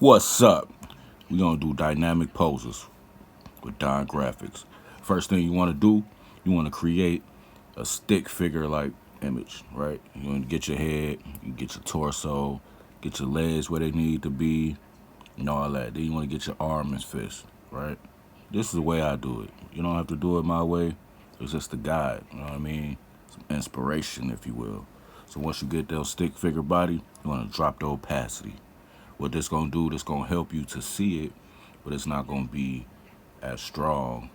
What's up? We're gonna do dynamic poses with Don Graphics. First thing you wanna do, you wanna create a stick figure like image, right? You wanna get your head, you get your torso, get your legs where they need to be, and all that. Then you wanna get your arm and fist, right? This is the way I do it. You don't have to do it my way. It's just a guide, you know what I mean? Some inspiration, if you will. So once you get that stick figure body, you wanna drop the opacity. What this gonna do, this gonna help you to see it, but it's not gonna be as strong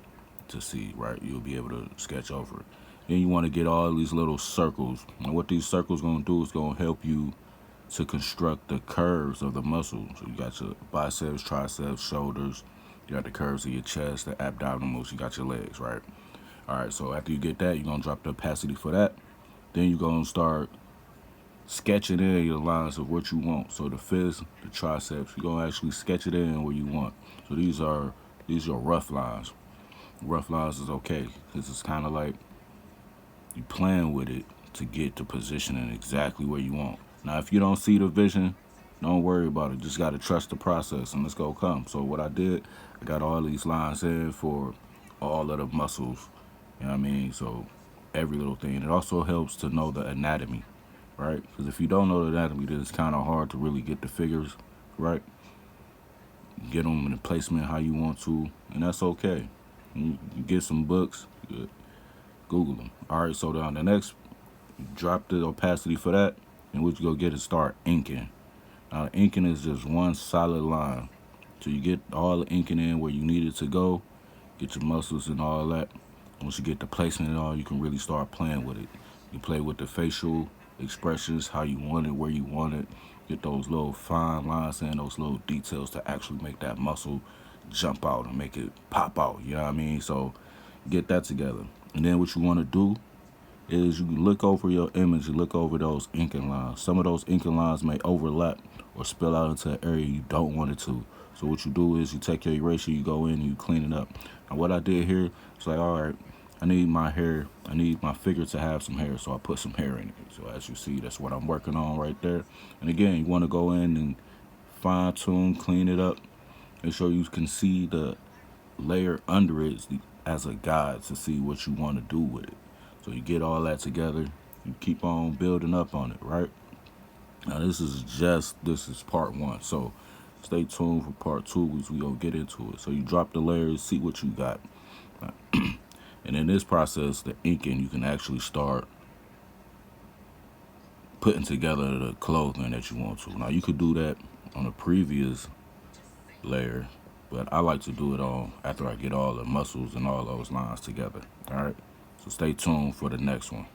to see, right? You'll be able to sketch over it. Then you wanna get all these little circles. And what these circles gonna do is gonna help you to construct the curves of the muscles. So you got your biceps, triceps, shoulders, you got the curves of your chest, the abdominals, you got your legs, right? All right, so after you get that, you're gonna drop the opacity for that. Then you're gonna start sketching in your lines of what you want. So the fist, the triceps, you're gonna actually sketch it in where you want. So these are rough lines. Rough lines is okay because it's kind of like you playing with it to get the positioning exactly where you want. Now, if you don't see the vision, don't worry about it. Just gotta trust the process and let's go come. So what I did, I got all these lines in for all of the muscles. You know what I mean? So every little thing. It also helps to know the anatomy, right? Because if you don't know the anatomy, then it's kind of hard to really get the figures right. Get them in the placement how you want to, and that's okay. You get some books, you Google them. All right, so on the next, drop the opacity for that, and what you go get is start inking. Now, the inking is just one solid line. So you get all the inking in where you need it to go, get your muscles and all that. Once you get the placement and all, you can really start playing with it. You play with the facial expressions, how you want it, where you want it. Get those little fine lines and those little details to actually make that muscle jump out and make it pop out. You know what I mean? So get that together. And then what you want to do is you look over your image, you look over those inking lines. Some of those inking lines may overlap or spill out into an area you don't want it to. So what you do is you take your eraser, you go in and you clean it up. Now what I did here is like, all right, I need my hair, I need my figure to have some hair, so I put some hair in it. So as you see, that's what I'm working on right there. And again, you want to go in and fine tune, clean it up, make sure you can see the layer under it as a guide to see what you want to do with it. So you get all that together, you keep on building up on it, right? Now this is part one. So stay tuned for part two as we gonna get into it. So you drop the layers, see what you got. And in this process, the inking, you can actually start putting together the clothing that you want to. Now you could do that on a previous layer, but I like to do it all after I get all the muscles and all those lines together. All right. So stay tuned for the next one.